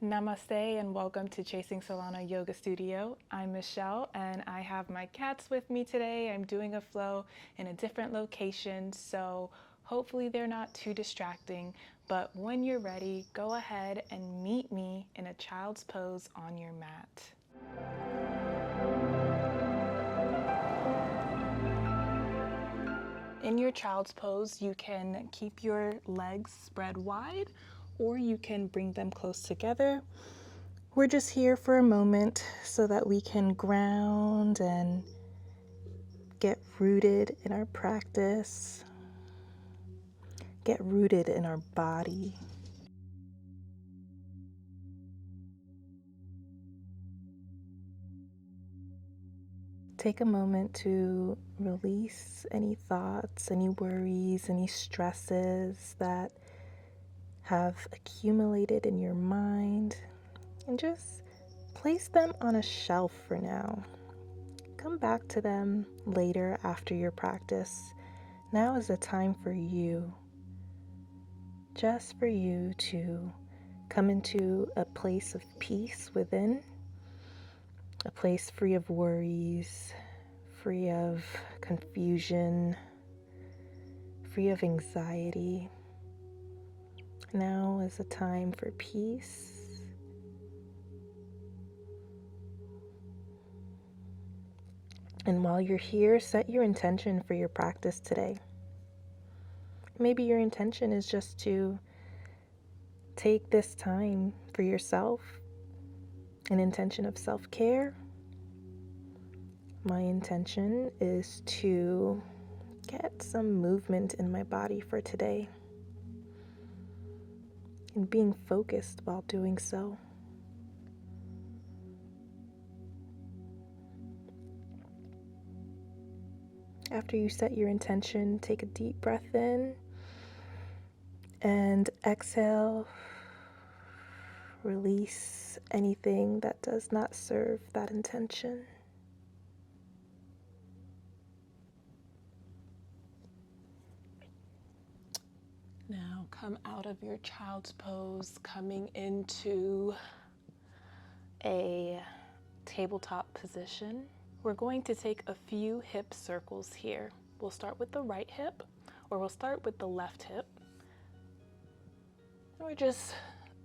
Namaste and welcome to Chasing Solana Yoga Studio. I'm Michelle and I have my cats with me today. I'm doing a flow in a different location, so hopefully they're not too distracting. But when you're ready, go ahead and meet me in a child's pose on your mat. In your child's pose, you can keep your legs spread wide or you can bring them close together. We're just here for a moment so that we can ground and get rooted in our practice, get rooted in our body. Take a moment to release any thoughts, any worries, any stresses that have accumulated in your mind, and just place them on a shelf for now. Come back to them later after your practice. Now is the time for you, just for you to come into a place of peace within, a place free of worries, free of confusion, free of anxiety. Now is a time for peace. And while you're here, set your intention for your practice today. Maybe your intention is just to take this time for yourself, an intention of self-care. My intention is to get some movement in my body for today and being focused while doing so. After you set your intention, take a deep breath in and exhale. Release anything that does not serve that intention. Now come out of your child's pose, coming into a tabletop position. We're going to take a few hip circles here. We'll start with the right hip, or we'll start with the left hip. And we're just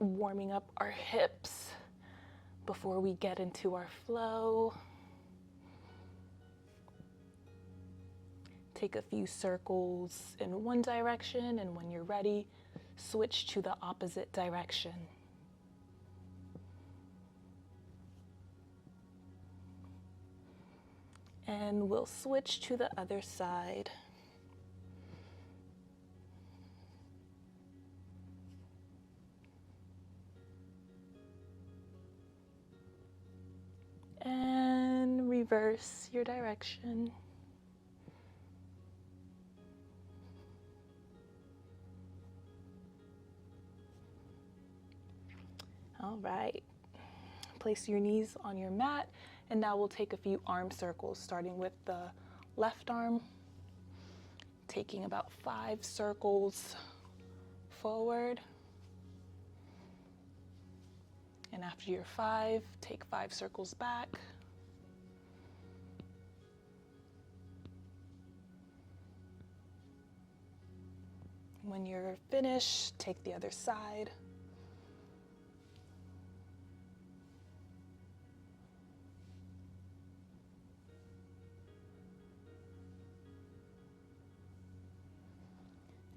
warming up our hips before we get into our flow. Take a few circles in one direction, and when you're ready, switch to the opposite direction. And we'll switch to the other side. And reverse your direction. All right. Place your knees on your mat, and now we'll take a few arm circles, starting with the left arm, taking about 5 circles forward. And after your 5, take 5 circles back. When you're finished, take the other side.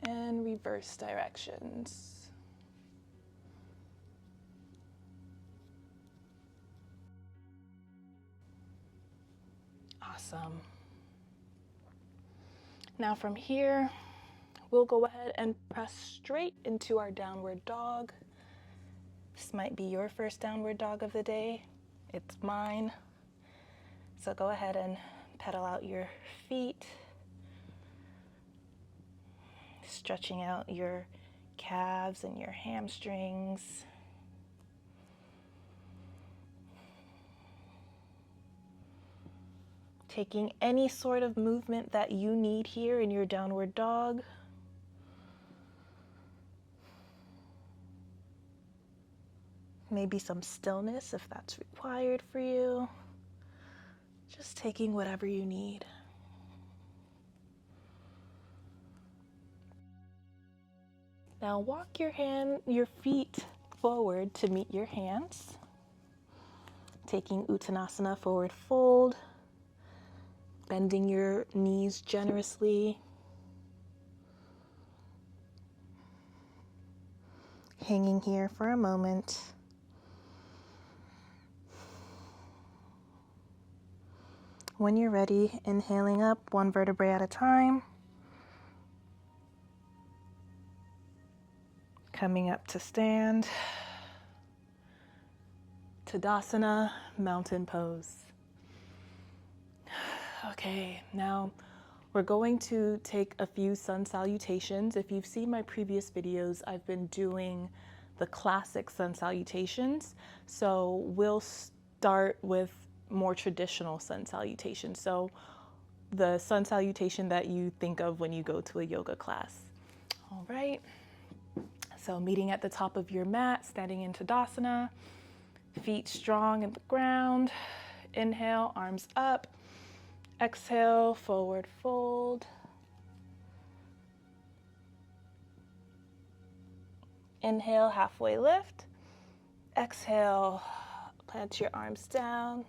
And reverse directions. Awesome. Now from here, we'll go ahead and press straight into our downward dog. This might be your first downward dog of the day. It's mine. So go ahead and pedal out your feet, stretching out your calves and your hamstrings. Taking any sort of movement that you need here in your downward dog. maybe some stillness if that's required for you. Just taking whatever you need. Now walk your feet forward to meet your hands. Taking Uttanasana, forward fold. Bending your knees generously. Hanging here for a moment. When you're ready, inhaling up one vertebrae at a time. Coming up to stand. Tadasana, mountain pose. Okay, now we're going to take a few sun salutations. If you've seen my previous videos, I've been doing the classic sun salutations. So we'll start with more traditional sun salutations. So the sun salutation that you think of when you go to a yoga class. All right. So meeting at the top of your mat, standing in Tadasana, feet strong in the ground. Inhale, arms up. Exhale, forward fold. Inhale, halfway lift. Exhale, plant your arms down.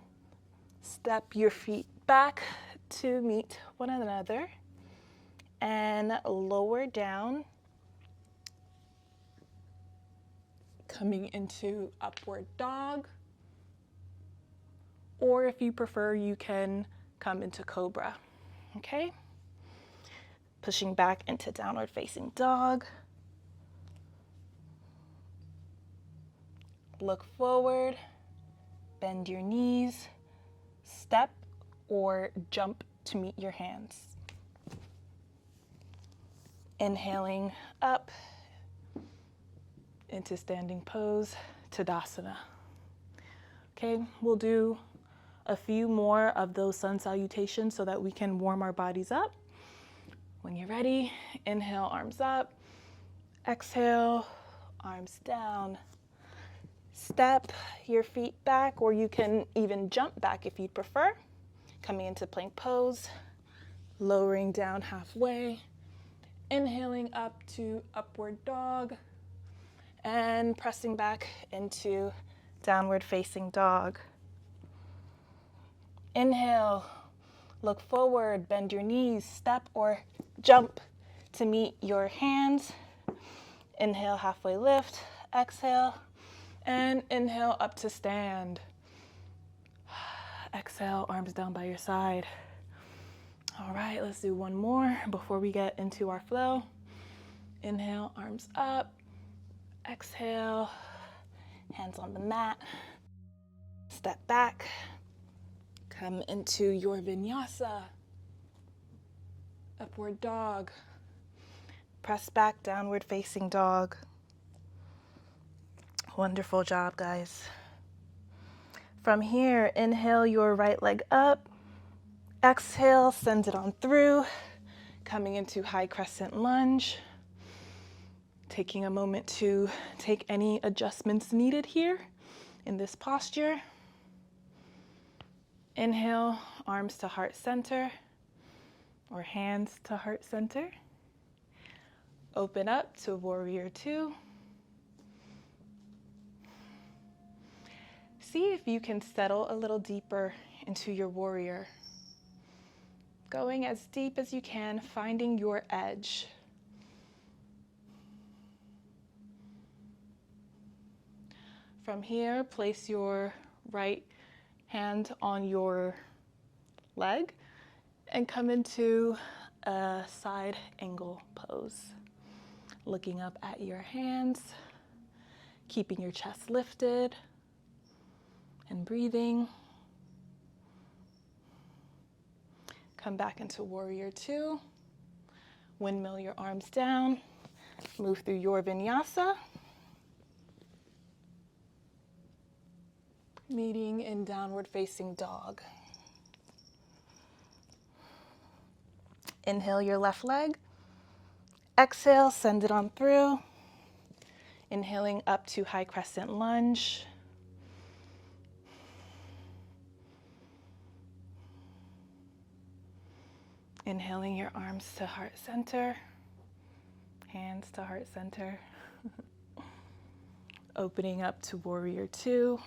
Step your feet back to meet one another. And lower down. Coming into upward dog. Or if you prefer, you can come into cobra. Okay? Pushing back into downward facing dog. Look forward, bend your knees, step or jump to meet your hands. Inhaling up into standing pose, Tadasana. Okay, we'll do a few more of those sun salutations so that we can warm our bodies up. When you're ready, inhale, arms up. Exhale, arms down. Step your feet back, or you can even jump back if you'd prefer. Coming into plank pose, lowering down halfway, inhaling up to upward dog, and pressing back into downward facing dog. Inhale, look forward, bend your knees, step or jump to meet your hands. Inhale, halfway lift, exhale, and inhale up to stand. Exhale, arms down by your side. All right, let's do one more before we get into our flow. Inhale, arms up. Exhale, hands on the mat. Step back. Come into your vinyasa. Upward dog. Press back, downward facing dog. Wonderful job, guys. From here, inhale your right leg up. Exhale, send it on through. Coming into high crescent lunge. Taking a moment to take any adjustments needed here in this posture. Inhale, arms to heart center or hands to heart center. Open up to warrior two. See if you can settle a little deeper into your warrior. Going as deep as you can, finding your edge. From here, place your right hand on your leg and come into a side angle pose. Looking up at your hands, keeping your chest lifted and breathing. Come back into warrior two. Windmill your arms down. Move through your vinyasa. Meeting in downward facing dog. Inhale your left leg. Exhale, send it on through. Inhaling up to high crescent lunge. Inhaling your arms to heart center, hands to heart center. Opening up to warrior two.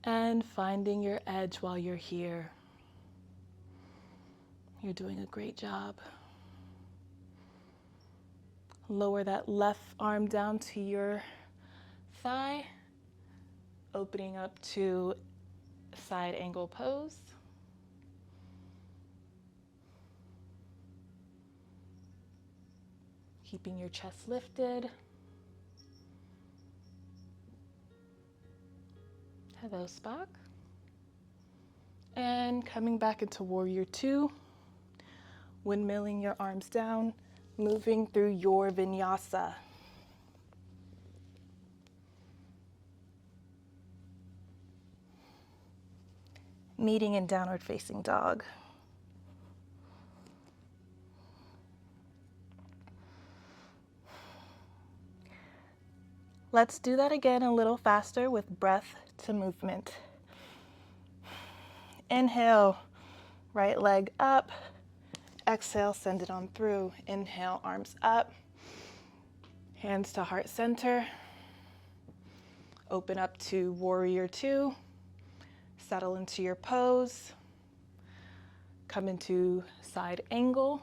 And finding your edge while you're here. You're doing a great job. Lower that left arm down to your thigh, opening up to side angle pose. Keeping your chest lifted. Hello, Spock. And coming back into warrior two, windmilling your arms down, moving through your vinyasa. Meeting in downward facing dog. Let's do that again a little faster with breath to movement. Inhale, right leg up. Exhale, send it on through. Inhale, arms up. Hands to heart center. Open up to warrior two. Settle into your pose. Come into side angle.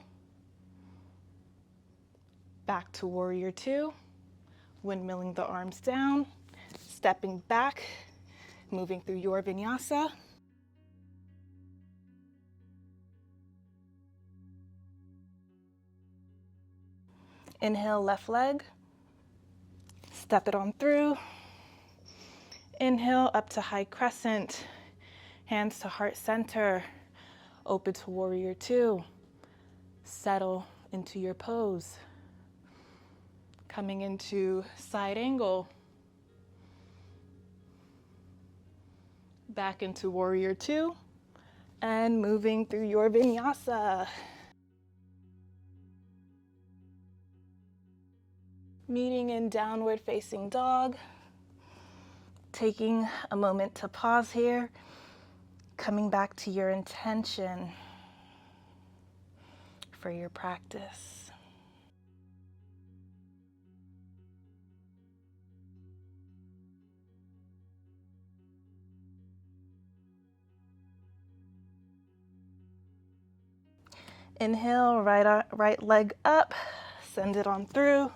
Back to warrior two. Windmilling the arms down. Stepping back. Moving through your vinyasa. Inhale, left leg. Step it on through. Inhale, up to high crescent. Hands to heart center. Open to warrior two. Settle into your pose. Coming into side angle. Back into warrior two. And moving through your vinyasa. Meeting in downward facing dog. Taking a moment to pause here. Coming back to your intention for your practice. Inhale, right leg up, send it on through.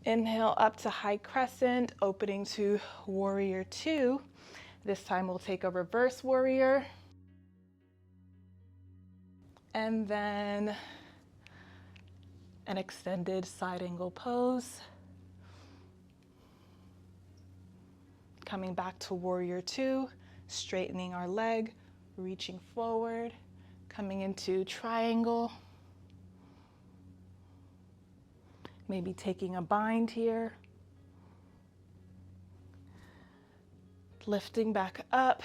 Inhale up to high crescent, opening to warrior two. This time we'll take a reverse warrior. And then an extended side angle pose. Coming back to warrior two, straightening our leg, reaching forward, coming into triangle. Maybe taking a bind here. Lifting back up,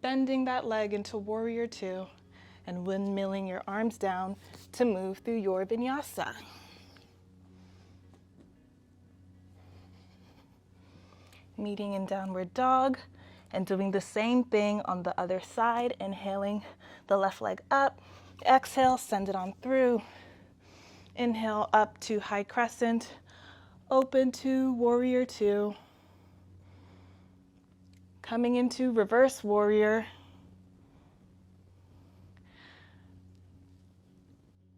bending that leg into warrior two, and windmilling your arms down to move through your vinyasa. Meeting in downward dog, and doing the same thing on the other side, inhaling the left leg up. Exhale, send it on through. Inhale up to high crescent, open to warrior two. Coming into reverse warrior.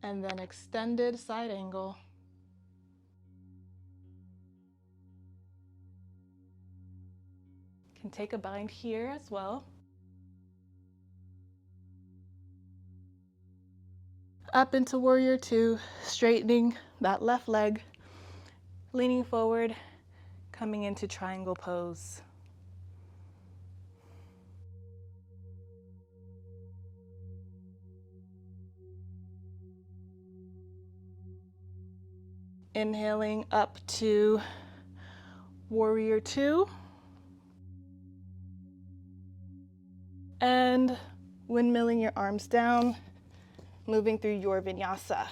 And then extended side angle. Can take a bind here as well. Up into warrior two, straightening that left leg, leaning forward, coming into triangle pose. Inhaling up to warrior two. And windmilling your arms down, moving through your vinyasa.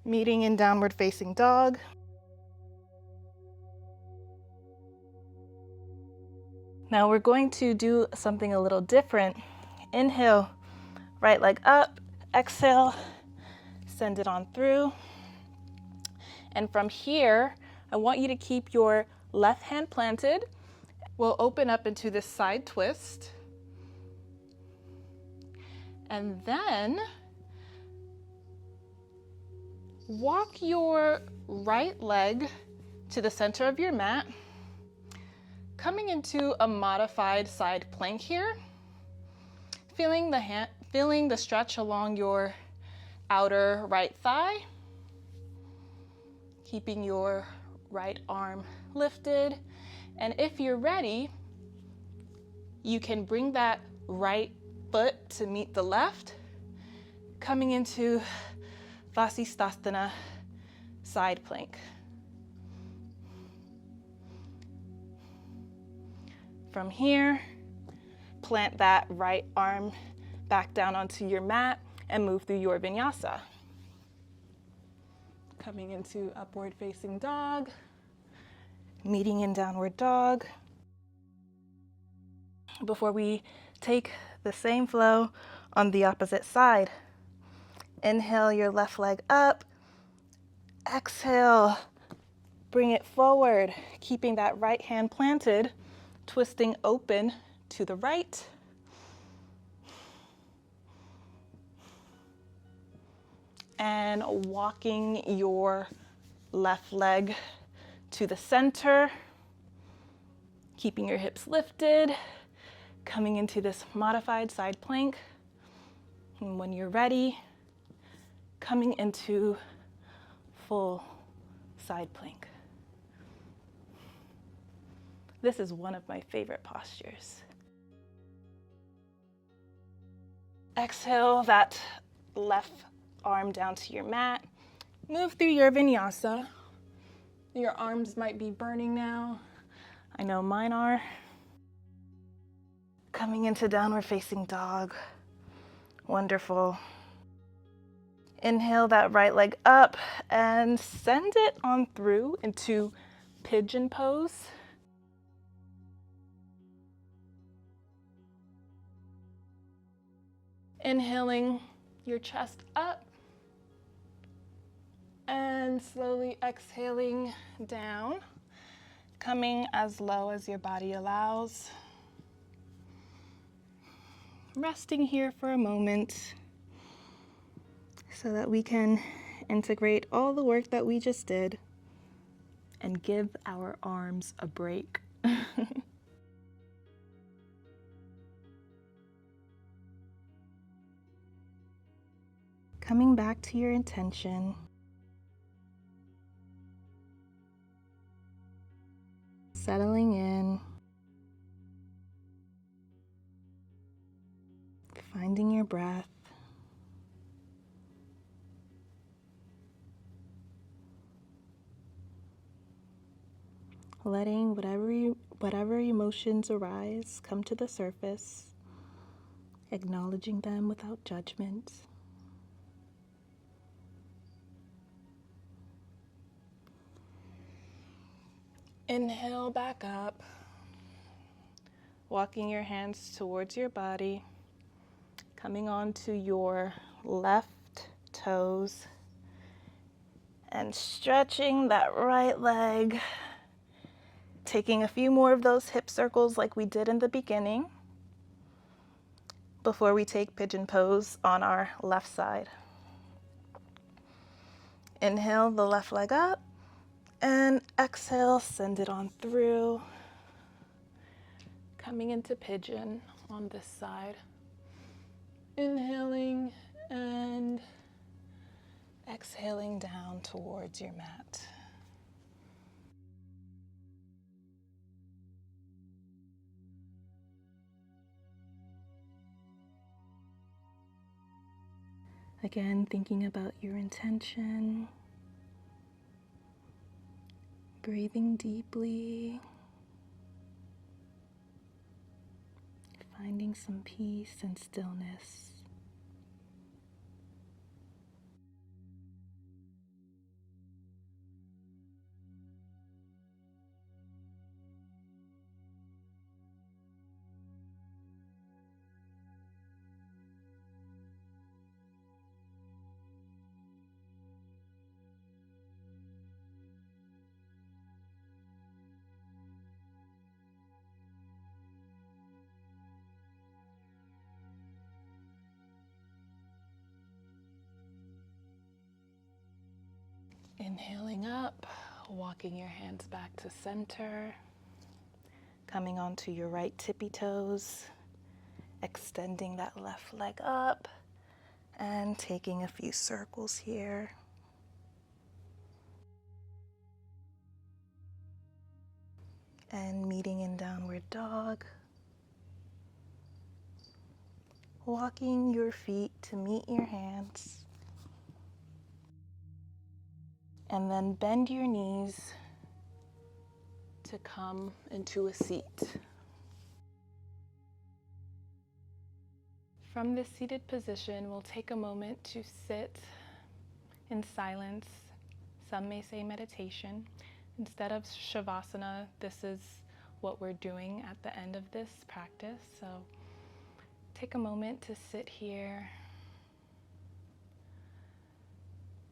Meeting in downward facing dog. Now we're going to do something a little different. Inhale, right leg up, exhale, send it on through. And from here, I want you to keep your left hand planted. We'll open up into this side twist. And then walk your right leg to the center of your mat, coming into a modified side plank here. Feeling the stretch along your outer right thigh. Keeping your right arm lifted. And if you're ready, you can bring that right foot to meet the left, coming into Vasisthasana side plank. From here, plant that right arm back down onto your mat and move through your vinyasa. Coming into upward facing dog, meeting in downward dog. Before we take the same flow on the opposite side, inhale your left leg up, exhale, bring it forward, keeping that right hand planted, twisting open to the right. And walking your left leg to the center, keeping your hips lifted, coming into this modified side plank. And when you're ready, coming into full side plank. This is one of my favorite postures. Exhale that left arm down to your mat. Move through your vinyasa. Your arms might be burning now. I know mine are. Coming into downward facing dog. Wonderful. Inhale that right leg up and send it on through into pigeon pose. Inhaling your chest up and slowly exhaling down, coming as low as your body allows. Resting here for a moment so that we can integrate all the work that we just did and give our arms a break. Coming back to your intention. Settling in. Finding your breath. Letting whatever emotions arise come to the surface. Acknowledging them without judgment. Inhale back up, walking your hands towards your body, coming onto your left toes, and stretching that right leg, taking a few more of those hip circles like we did in the beginning before we take pigeon pose on our left side. Inhale the left leg up, and exhale, send it on through. Coming into pigeon on this side. Inhaling and exhaling down towards your mat. Again, thinking about your intention. Breathing deeply, finding some peace and stillness. Inhaling up, walking your hands back to center, coming onto your right tippy toes, extending that left leg up, and taking a few circles here. And meeting in downward dog. Walking your feet to meet your hands. And then bend your knees to come into a seat. From this seated position, we'll take a moment to sit in silence. Some may say meditation. Instead of Shavasana, this is what we're doing at the end of this practice. So take a moment to sit here,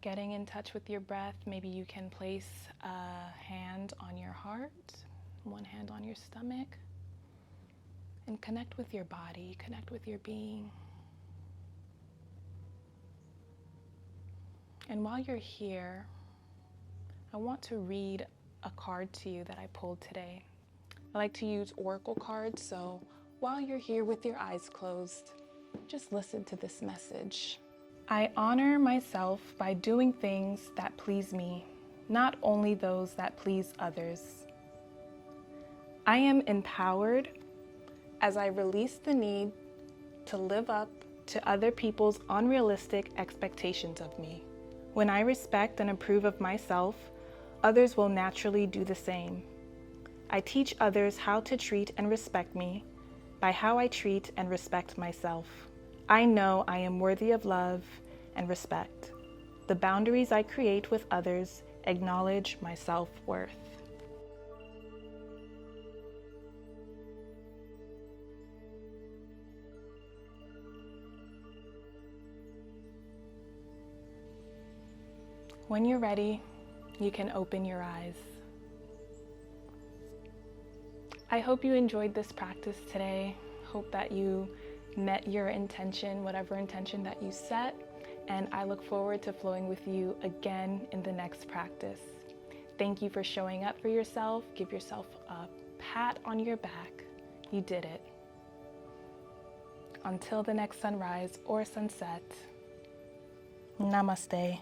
getting in touch with your breath. Maybe you can place a hand on your heart, one hand on your stomach, and connect with your body, connect with your being. And while you're here, I want to read a card to you that I pulled today. I like to use oracle cards, so while you're here with your eyes closed, just listen to this message. I honor myself by doing things that please me, not only those that please others. I am empowered as I release the need to live up to other people's unrealistic expectations of me. When I respect and approve of myself, others will naturally do the same. I teach others how to treat and respect me by how I treat and respect myself. I know I am worthy of love and respect. The boundaries I create with others acknowledge my self-worth. When you're ready, you can open your eyes. I hope you enjoyed this practice today. Hope that you met your intention, whatever intention that you set, and I look forward to flowing with you again in the next practice. Thank you for showing up for yourself. Give yourself a pat on your back. You did it. Until the next sunrise or sunset, namaste.